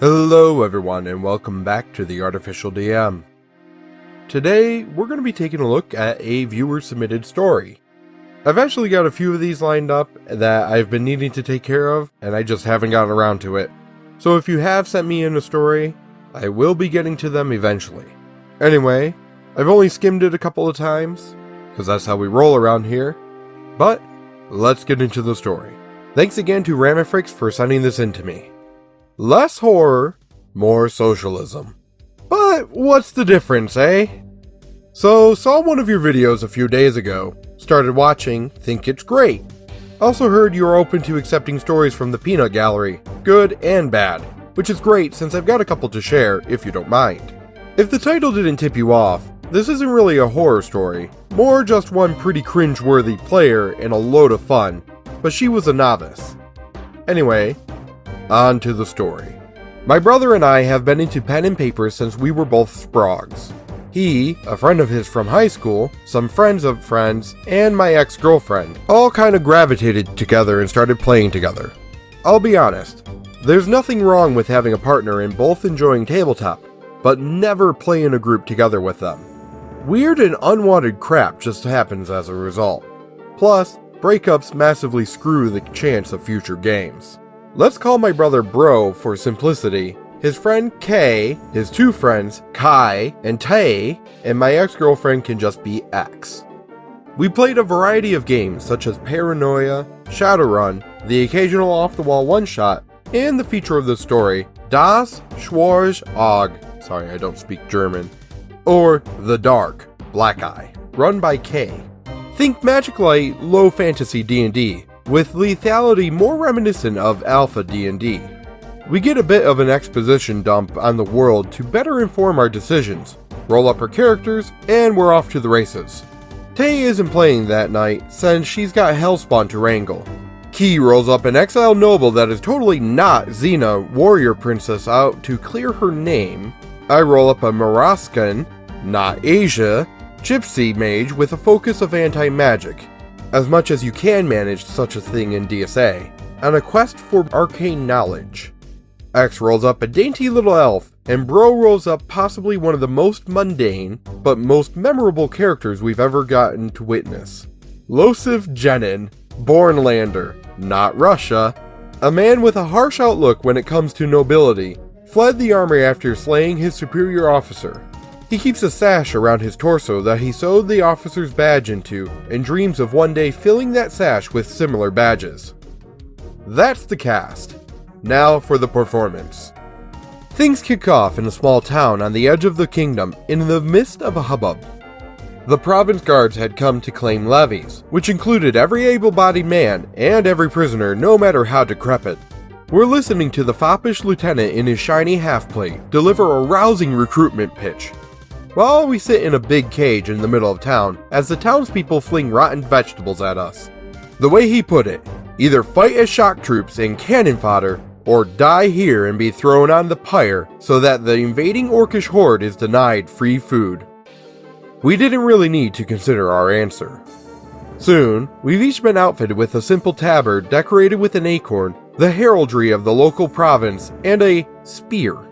Hello everyone and welcome back to the Artificial DM. Today we're going to be taking a look at a viewer submitted story. I've actually got a few of these lined up that I've been needing to take care of and I just haven't gotten around to it. So if you have sent me in a story, I will be getting to them eventually. Anyway, I've only skimmed it a couple of times, because that's how we roll around here. But let's get into the story. Thanks again to Ramifrix for sending this in to me. Less horror, more socialism. But what's the difference, eh? So, saw one of your videos a few days ago, started watching, think it's great. Also heard you are open to accepting stories from the peanut gallery, good and bad, which is great since I've got a couple to share if you don't mind. If the title didn't tip you off, this isn't really a horror story, more just one pretty cringe-worthy player and a load of fun, but she was a novice. Anyway, on to the story. My brother and I have been into pen and paper since we were both sprogs. He, a friend of his from high school, some friends of friends, and my ex-girlfriend all kind of gravitated together and started playing together. I'll be honest, there's nothing wrong with having a partner and both enjoying tabletop, but never play in a group together with them. Weird and unwanted crap just happens as a result. Plus, breakups massively screw the chance of future games. Let's call my brother Bro for simplicity, his friend Kay, his two friends Kai and Tay, and my ex-girlfriend can just be X. We played a variety of games such as Paranoia, Shadowrun, the occasional off-the-wall one-shot, and the feature of the story, Das Schwarze Auge, sorry I don't speak German, or The Dark, Black Eye, run by Kay. Think Magic Light, low fantasy D&D, with lethality more reminiscent of Alpha D&D. We get a bit of an exposition dump on the world to better inform our decisions, roll up our characters, and we're off to the races. Tay isn't playing that night since she's got Hellspawn to wrangle. Key rolls up an exiled noble that is totally not Xena, warrior princess out to clear her name. I roll up a Moraskan, not Asia, gypsy mage with a focus of anti-magic, as much as you can manage such a thing in DSA, on a quest for arcane knowledge. X rolls up a dainty little elf, and Bro rolls up possibly one of the most mundane, but most memorable characters we've ever gotten to witness. Loseph Yennin, born lander, not Russia, a man with a harsh outlook when it comes to nobility, fled the army after slaying his superior officer. He keeps a sash around his torso that he sewed the officer's badge into and dreams of one day filling that sash with similar badges. That's the cast. Now for the performance. Things kick off in a small town on the edge of the kingdom in the midst of a hubbub. The province guards had come to claim levies, which included every able-bodied man and every prisoner no matter how decrepit. We're listening to the foppish lieutenant in his shiny half-plate deliver a rousing recruitment pitch, while we sit in a big cage in the middle of town as the townspeople fling rotten vegetables at us. The way he put it, either fight as shock troops and cannon fodder, or die here and be thrown on the pyre so that the invading orcish horde is denied free food. We didn't really need to consider our answer. Soon, we've each been outfitted with a simple tabard decorated with an acorn, the heraldry of the local province, and a spear.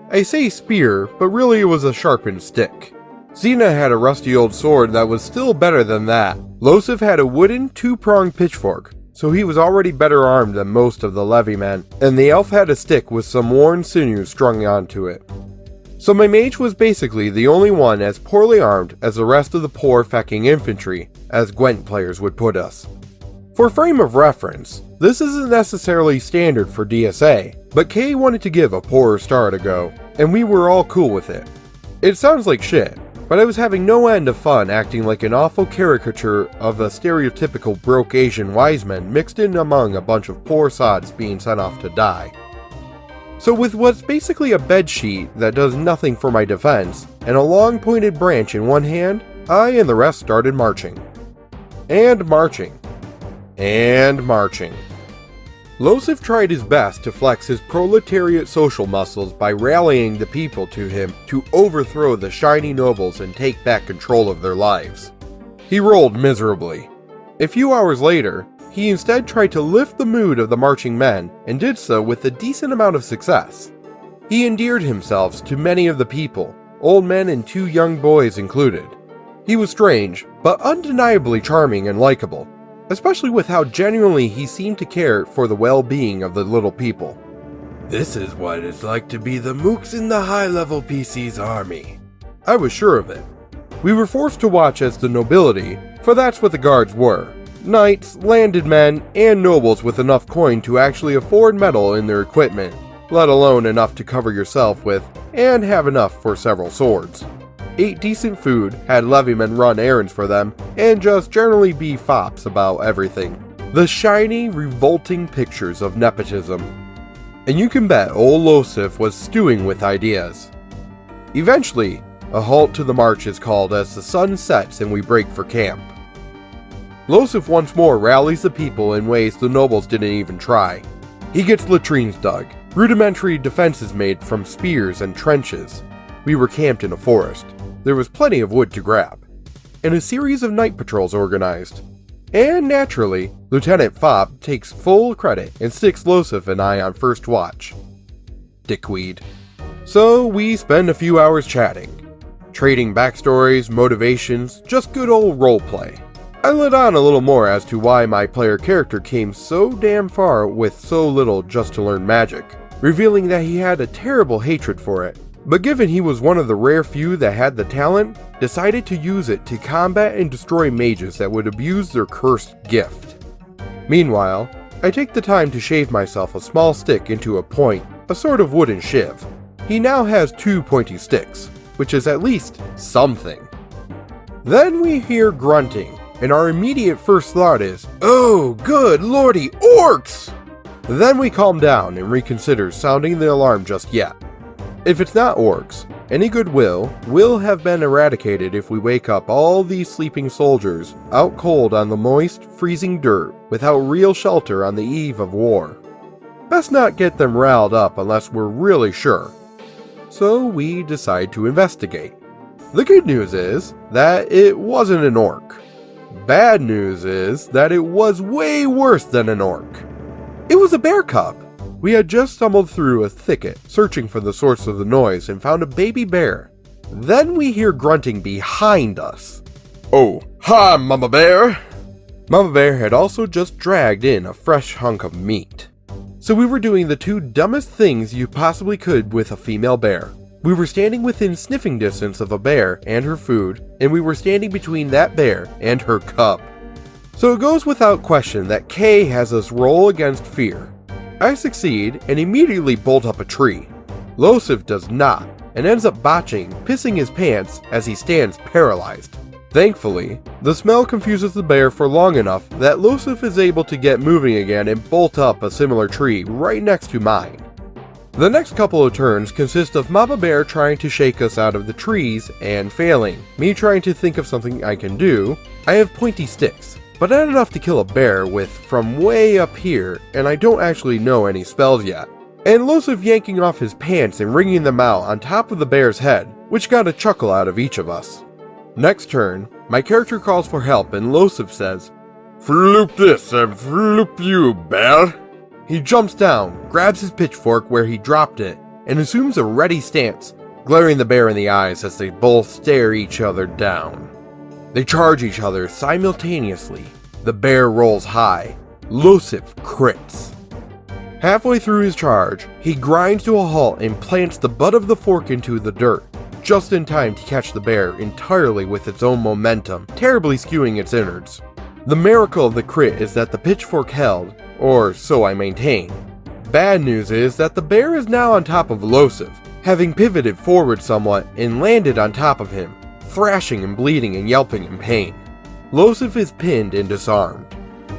I say spear, but really it was a sharpened stick. Xena had a rusty old sword that was still better than that. Loseph had a wooden two-pronged pitchfork, so he was already better armed than most of the levy men, and the elf had a stick with some worn sinews strung onto it. So my mage was basically the only one as poorly armed as the rest of the poor fecking infantry, as Gwent players would put us. For frame of reference, this isn't necessarily standard for DSA, but Kay wanted to give a poorer start a go, and we were all cool with it. It sounds like shit, but I was having no end of fun acting like an awful caricature of a stereotypical broke Asian wise man mixed in among a bunch of poor sods being sent off to die. So with what's basically a bedsheet that does nothing for my defense, and a long pointed branch in one hand, I and the rest started marching. And marching. And marching. Loseph tried his best to flex his proletariat social muscles by rallying the people to him to overthrow the shiny nobles and take back control of their lives. He rolled miserably. A few hours later, he instead tried to lift the mood of the marching men and did so with a decent amount of success. He endeared himself to many of the people, old men and 2 young boys included. He was strange, but undeniably charming and likable, especially with how genuinely he seemed to care for the well-being of the little people. This is what it's like to be the mooks in the high-level PC's army. I was sure of it. We were forced to watch as the nobility, for that's what the guards were. Knights, landed men, and nobles with enough coin to actually afford metal in their equipment, let alone enough to cover yourself with, and have enough for several swords. Ate decent food, had levymen run errands for them, and just generally be fops about everything. The shiny, revolting pictures of nepotism. And you can bet old Loseph was stewing with ideas. Eventually, a halt to the march is called as the sun sets and we break for camp. Loseph once more rallies the people in ways the nobles didn't even try. He gets latrines dug, rudimentary defenses made from spears and trenches. We were camped in a forest. There was plenty of wood to grab, and a series of night patrols organized. And naturally, Lieutenant Fob takes full credit and sticks Loseph and I on first watch. Dickweed. So we spend a few hours chatting, trading backstories, motivations, just good old roleplay. I let on a little more as to why my player character came so damn far with so little just to learn magic, revealing that he had a terrible hatred for it, but given he was one of the rare few that had the talent, decided to use it to combat and destroy mages that would abuse their cursed gift. Meanwhile, I take the time to shave myself a small stick into a point, a sort of wooden shiv. He now has 2 pointy sticks, which is at least something. Then we hear grunting, and our immediate first thought is, "Oh, good lordy, orcs!" Then we calm down and reconsider sounding the alarm just yet. If it's not orcs, any goodwill will have been eradicated if we wake up all these sleeping soldiers out cold on the moist, freezing dirt without real shelter on the eve of war. Best not get them riled up unless we're really sure. So we decide to investigate. The good news is that it wasn't an orc. Bad news is that it was way worse than an orc. It was a bear cub. We had just stumbled through a thicket, searching for the source of the noise, and found a baby bear. Then we hear grunting behind us. "Oh, hi, Mama Bear!" Mama Bear had also just dragged in a fresh hunk of meat. So we were doing the 2 dumbest things you possibly could with a female bear. We were standing within sniffing distance of a bear and her food, and we were standing between that bear and her cub. So it goes without question that Kay has us roll against fear. I succeed and immediately bolt up a tree. Loseph does not, and ends up botching, pissing his pants as he stands paralyzed. Thankfully, the smell confuses the bear for long enough that Loseph is able to get moving again and bolt up a similar tree right next to mine. The next couple of turns consist of Mama Bear trying to shake us out of the trees and failing, me trying to think of something I can do. I have pointy sticks, but not enough to kill a bear with from way up here, and I don't actually know any spells yet. And Loseph yanking off his pants and wringing them out on top of the bear's head, which got a chuckle out of each of us. Next turn, my character calls for help and Loseph says, "Floop this and floop you, bear." He jumps down, grabs his pitchfork where he dropped it, and assumes a ready stance, glaring the bear in the eyes as they both stare each other down. They charge each other simultaneously. The bear rolls high. Loseph crits. Halfway through his charge, he grinds to a halt and plants the butt of the fork into the dirt, just in time to catch the bear entirely with its own momentum, terribly skewing its innards. The miracle of the crit is that the pitchfork held, or so I maintain. Bad news is that the bear is now on top of Loseph, having pivoted forward somewhat and landed on top of him, thrashing and bleeding and yelping in pain. Loseph is pinned and disarmed.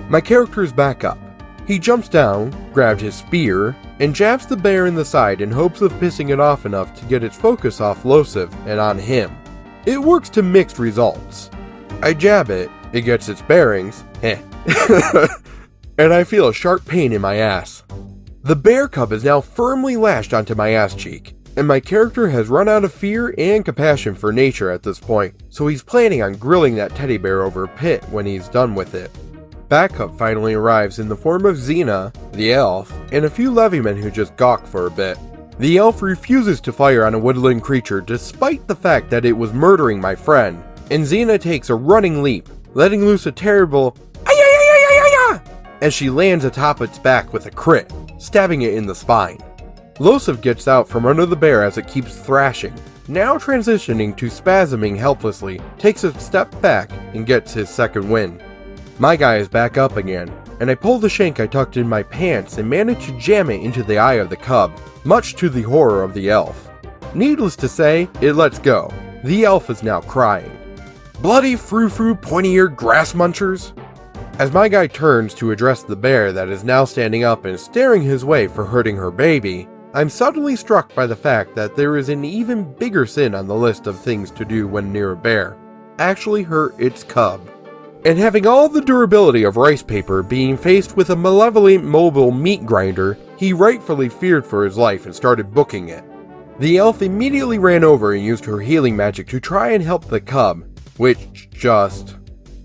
My character is back up. He jumps down, grabbed his spear, and jabs the bear in the side in hopes of pissing it off enough to get its focus off Loseph and on him. It works to mixed results. I jab it gets its bearings, and I feel a sharp pain in my ass. The bear cub is now firmly lashed onto my ass cheek, and my character has run out of fear and compassion for nature at this point, so he's planning on grilling that teddy bear over a pit when he's done with it. Backup finally arrives in the form of Xena, the elf, and a few levymen who just gawk for a bit. The elf refuses to fire on a woodland creature despite the fact that it was murdering my friend, and Xena takes a running leap, letting loose a terrible "ay-ay-ay-ay-ay-ay" as she lands atop its back with a crit, stabbing it in the spine. Loseph gets out from under the bear as it keeps thrashing, now transitioning to spasming helplessly, takes a step back and gets his second win. My guy is back up again, and I pull the shank I tucked in my pants and manage to jam it into the eye of the cub, much to the horror of the elf. Needless to say, it lets go. The elf is now crying. Bloody frou-frou pointy-eared grass munchers! As my guy turns to address the bear that is now standing up and staring his way for hurting her baby, I'm suddenly struck by the fact that there is an even bigger sin on the list of things to do when near a bear. Actually hurt its cub. And having all the durability of rice paper being faced with a malevolent mobile meat grinder, he rightfully feared for his life and started booking it. The elf immediately ran over and used her healing magic to try and help the cub, which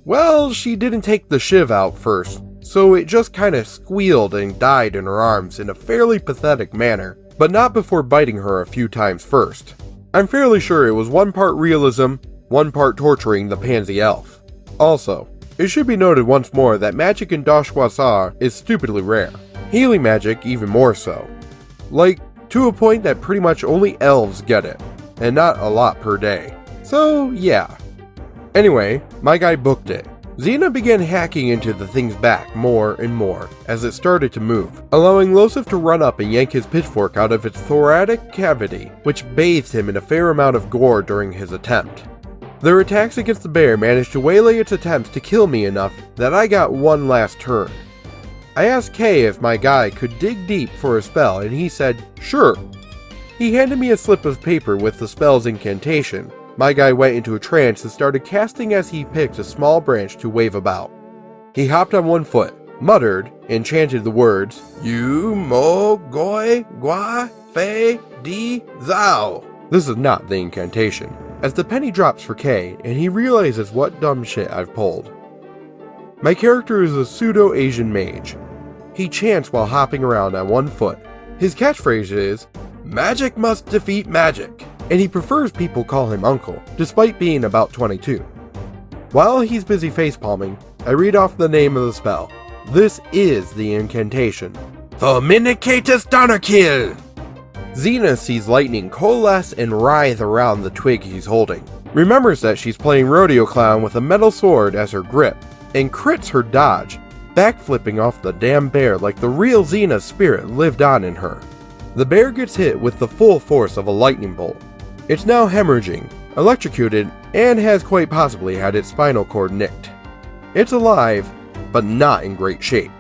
well, she didn't take the shiv out first, so it just kinda squealed and died in her arms in a fairly pathetic manner, but not before biting her a few times first. I'm fairly sure it was one part realism, one part torturing the pansy elf. Also, it should be noted once more that magic in Doshwasar is stupidly rare. Healing magic even more so. Like, to a point that pretty much only elves get it, and not a lot per day. So, yeah. Anyway, my guy booked it. Xena began hacking into the thing's back more and more as it started to move, allowing Loseph to run up and yank his pitchfork out of its thoracic cavity, which bathed him in a fair amount of gore during his attempt. Their attacks against the bear managed to waylay its attempts to kill me enough that I got one last turn. I asked Kay if my guy could dig deep for a spell, and he said, sure. He handed me a slip of paper with the spell's incantation. My guy went into a trance and started casting as he picked a small branch to wave about. He hopped on one foot, muttered, and chanted the words, "You mo goi gua fe di zao." This is not the incantation, as the penny drops for Kay and he realizes what dumb shit I've pulled. My character is a pseudo-Asian mage. He chants while hopping around on one foot. His catchphrase is, "Magic must defeat magic," and he prefers people call him uncle, despite being about 22. While he's busy facepalming, I read off the name of the spell. This is the incantation. Thominicatus Donnerkill! Xena sees lightning coalesce and writhe around the twig he's holding, remembers that she's playing rodeo clown with a metal sword as her grip, and crits her dodge, backflipping off the damn bear like the real Xena's spirit lived on in her. The bear gets hit with the full force of a lightning bolt. It's now hemorrhaging, electrocuted, and has quite possibly had its spinal cord nicked. It's alive, but not in great shape.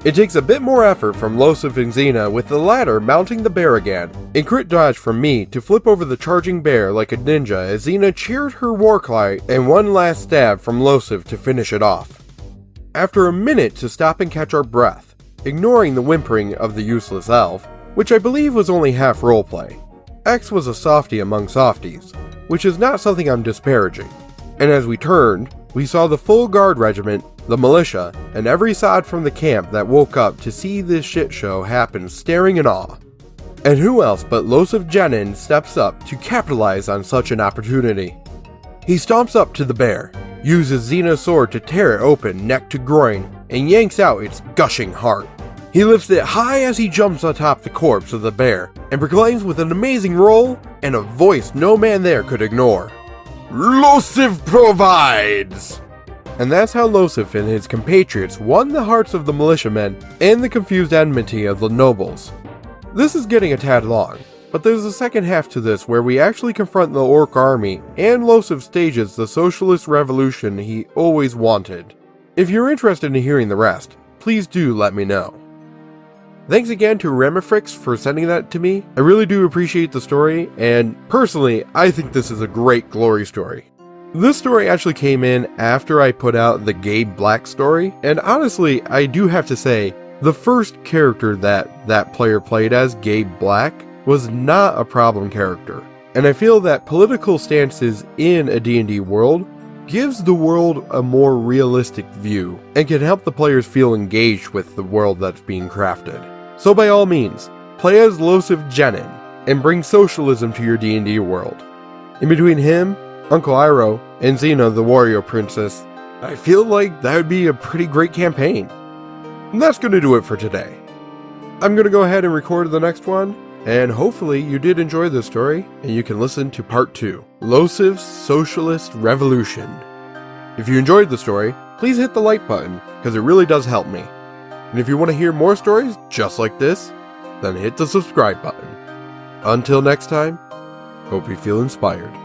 It takes a bit more effort from Loseph and Xena, with the latter mounting the bear again, and crit dodge from me to flip over the charging bear like a ninja as Xena cheered her war cry and one last stab from Loseph to finish it off. After a minute to stop and catch our breath, ignoring the whimpering of the useless elf, which I believe was only half roleplay. X was a softie among softies, which is not something I'm disparaging. And as we turned, we saw the full guard regiment, the militia, and every sod from the camp that woke up to see this shit show happen staring in awe. And who else but Loseph Yennin steps up to capitalize on such an opportunity. He stomps up to the bear, uses Xena's sword to tear it open neck to groin, and yanks out its gushing heart. He lifts it high as he jumps atop the corpse of the bear, and proclaims with an amazing roll and a voice no man there could ignore, "Loseph provides!" And that's how Loseph and his compatriots won the hearts of the militiamen and the confused enmity of the nobles. This is getting a tad long, but there's a second half to this where we actually confront the orc army, and Loseph stages the socialist revolution he always wanted. If you're interested in hearing the rest, please do let me know. Thanks again to Ramifrix for sending that to me. I really do appreciate the story, and personally, I think this is a great glory story. This story actually came in after I put out the Gabe Black story, and honestly, I do have to say, the first character that player played as, Gabe Black, was not a problem character. And I feel that political stances in a D&D world gives the world a more realistic view, and can help the players feel engaged with the world that's being crafted. So by all means, play as Loseph Yennin, and bring socialism to your D&D world. In between him, Uncle Iroh, and Xena the warrior princess, I feel like that would be a pretty great campaign. And that's going to do it for today. I'm going to go ahead and record the next one, and hopefully you did enjoy this story, and you can listen to part 2, Loseph's Socialist Revolution. If you enjoyed the story, please hit the like button, because it really does help me. And if you want to hear more stories just like this, then hit the subscribe button. Until next time, hope you feel inspired.